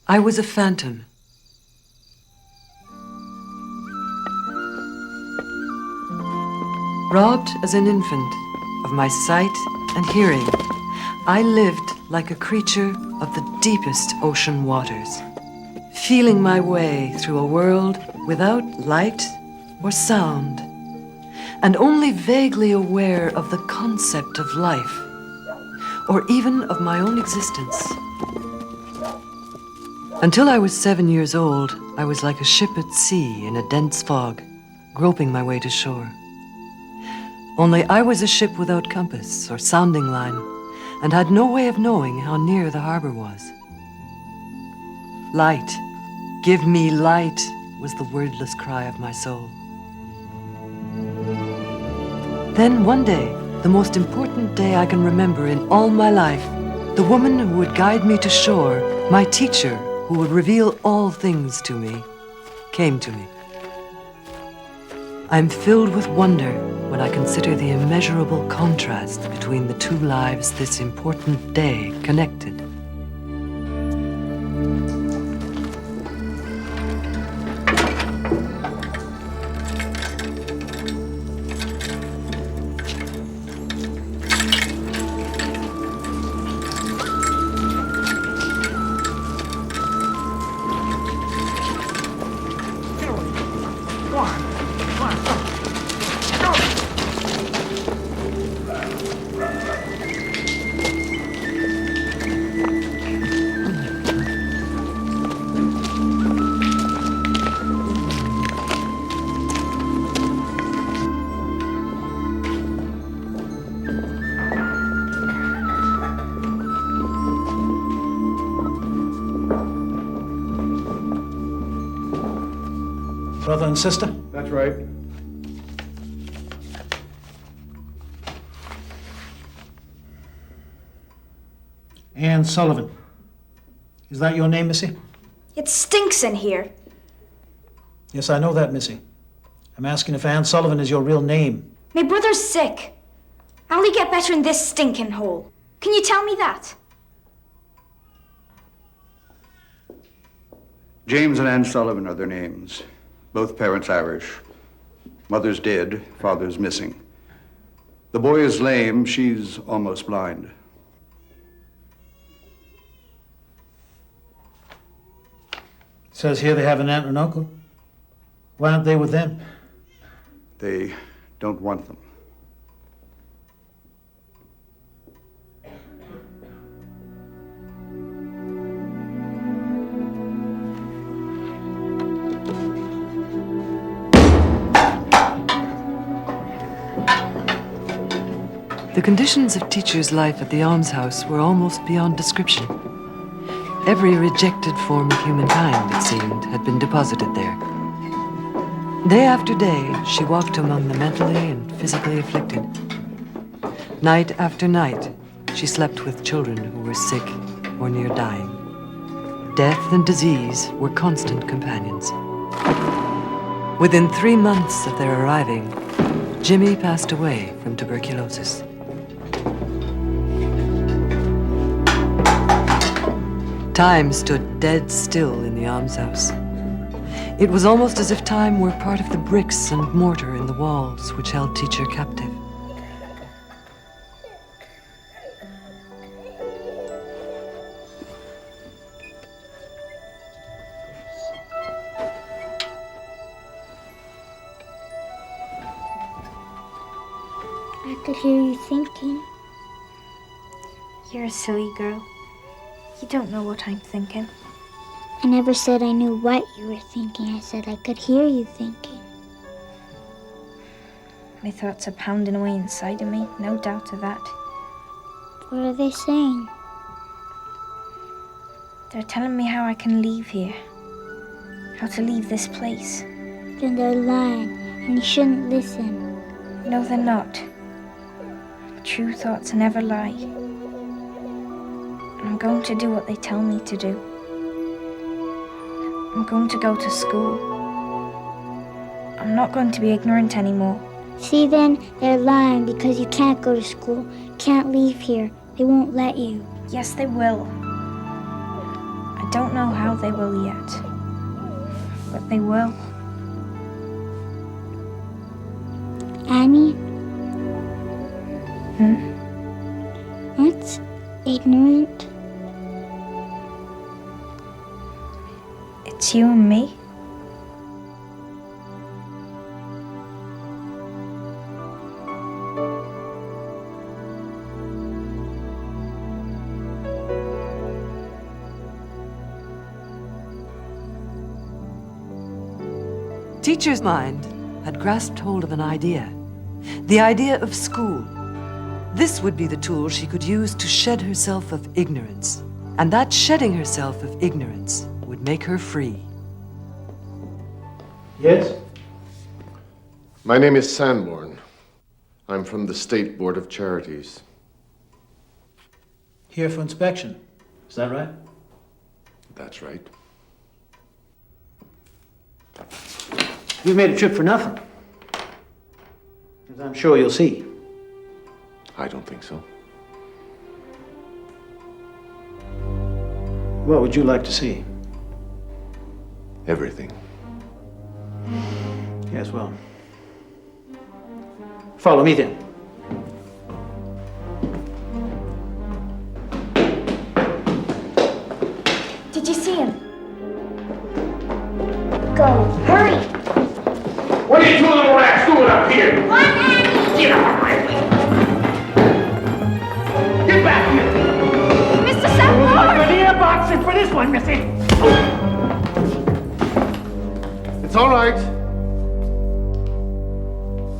I was a phantom. Robbed as an infant of my sight and hearing, I lived like a creature of the deepest ocean waters, feeling my way through a world without light or sound, and only vaguely aware of the concept of life, or even of my own existence. Until I was 7 years old, I was like a ship at sea in a dense fog, groping my way to shore. Only I was a ship without compass or sounding line, and had no way of knowing how near the harbor was. Light, give me light, was the wordless cry of my soul. Then one day, the most important day I can remember in all my life, the woman who would guide me to shore, my teacher who would reveal all things to me, came to me. I'm filled with wonder when I consider the immeasurable contrast between the two lives this important day connected. Brother and sister? That's right. Anne Sullivan. Is that your name, Missy? It stinks in here. Yes, I know that, Missy. I'm asking if Anne Sullivan is your real name. My brother's sick. How'll he get better in this stinking hole? Can you tell me that? James and Anne Sullivan are their names. Both parents Irish. Mother's dead, father's missing. The boy is lame, she's almost blind. It says here they have an aunt and uncle. Why aren't they with them? They don't want them. The conditions of teachers' life at the almshouse were almost beyond description. Every rejected form of humankind, it seemed, had been deposited there. Day after day, she walked among the mentally and physically afflicted. Night after night, she slept with children who were sick or near dying. Death and disease were constant companions. Within 3 months of their arriving, Jimmy passed away from tuberculosis. Time stood dead still in the almshouse. It was almost as if time were part of the bricks and mortar in the walls which held teacher captive. I could hear you thinking. You're a silly girl. You don't know what I'm thinking. I never said I knew what you were thinking. I said I could hear you thinking. My thoughts are pounding away inside of me, no doubt of that. What are they saying? They're telling me how I can leave here. How to leave this place. Then they're lying, and you shouldn't listen. No, they're not. True thoughts never lie. I'm going to do what they tell me to do. I'm going to go to school. I'm not going to be ignorant anymore. See then, they're lying because you can't go to school, can't leave here. They won't let you. Yes, they will. I don't know how they will yet, but they will. Annie, Hmm? that's ignorant. It's you and me. Teacher's mind had grasped hold of an idea. The idea of school. This would be the tool she could use to shed herself of ignorance. And that shedding herself of ignorance would make her free. Yes? My name is Sanborn. I'm from the State Board of Charities. Here for inspection. Is that right? That's right. You've made a trip for nothing. As I'm sure you'll see. I don't think so. What would you like to see? Everything. Yes, well. Follow me then. Did you see him? Go, hurry! What are you two little rats doing up here? Get out of my way! Get back here! Mr. Sanborn! Veneer boxes for this one, Missy! It's all right.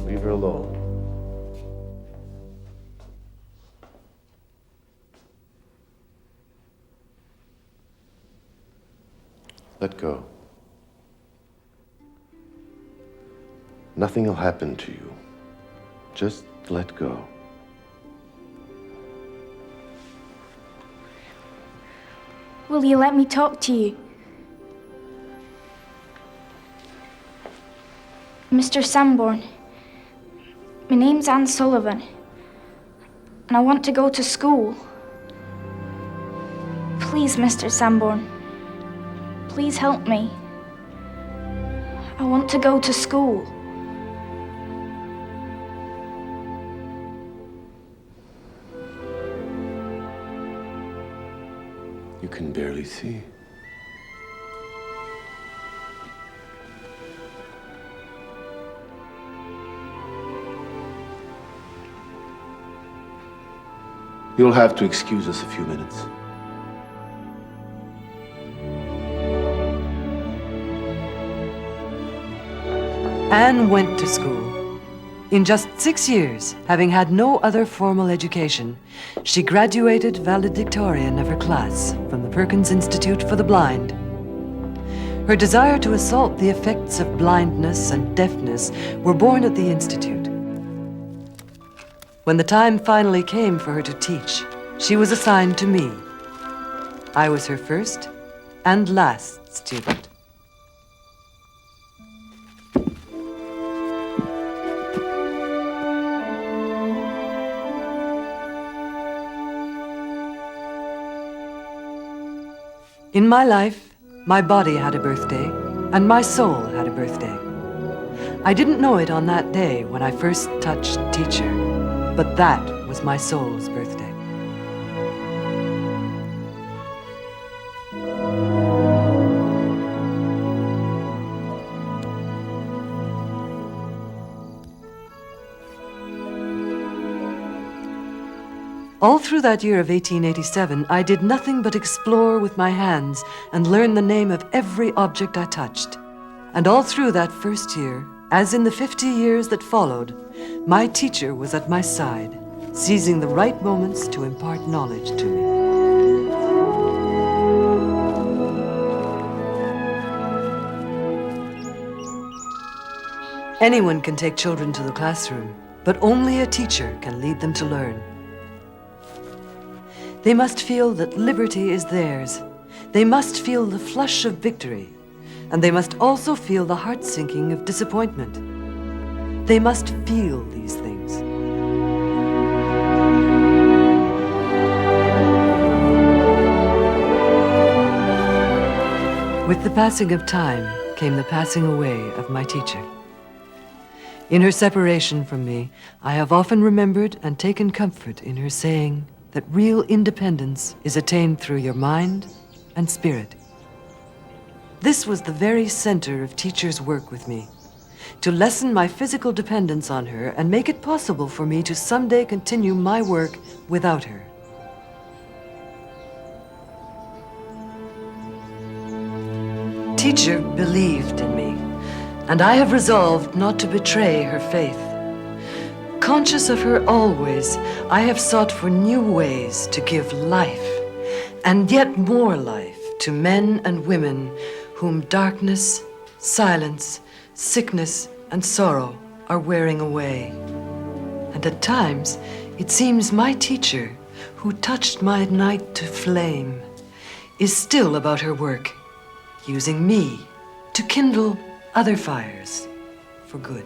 Leave her alone. Let go. Nothing will happen to you. Just let go. Will you let me talk to you? Mr. Sanborn, my name's Anne Sullivan, and I want to go to school. Please, Mr. Sanborn, please help me. I want to go to school. You can barely see. You'll have to excuse us a few minutes. Anne went to school. In just 6 years, having had no other formal education, she graduated valedictorian of her class from the Perkins Institute for the Blind. Her desire to assault the effects of blindness and deafness were born at the Institute. When the time finally came for her to teach, she was assigned to me. I was her first and last student. In my life, my body had a birthday, and my soul had a birthday. I didn't know it on that day when I first touched Teacher, but that was my soul's birthday. All through that year of 1887, I did nothing but explore with my hands and learn the name of every object I touched. And all through that first year, as in the 50 years that followed, my teacher was at my side, seizing the right moments to impart knowledge to me. Anyone can take children to the classroom, but only a teacher can lead them to learn. They must feel that liberty is theirs. They must feel the flush of victory. And they must also feel the heart-sinking of disappointment. They must feel these things. With the passing of time came the passing away of my teacher. In her separation from me, I have often remembered and taken comfort in her saying that real independence is attained through your mind and spirit. This was the very center of Teacher's work with me, to lessen my physical dependence on her and make it possible for me to someday continue my work without her. Teacher believed in me, and I have resolved not to betray her faith. Conscious of her always, I have sought for new ways to give life, and yet more life, to men and women whom darkness, silence, sickness, and sorrow are wearing away. And at times, it seems my teacher, who touched my night to flame, is still about her work, using me to kindle other fires for good.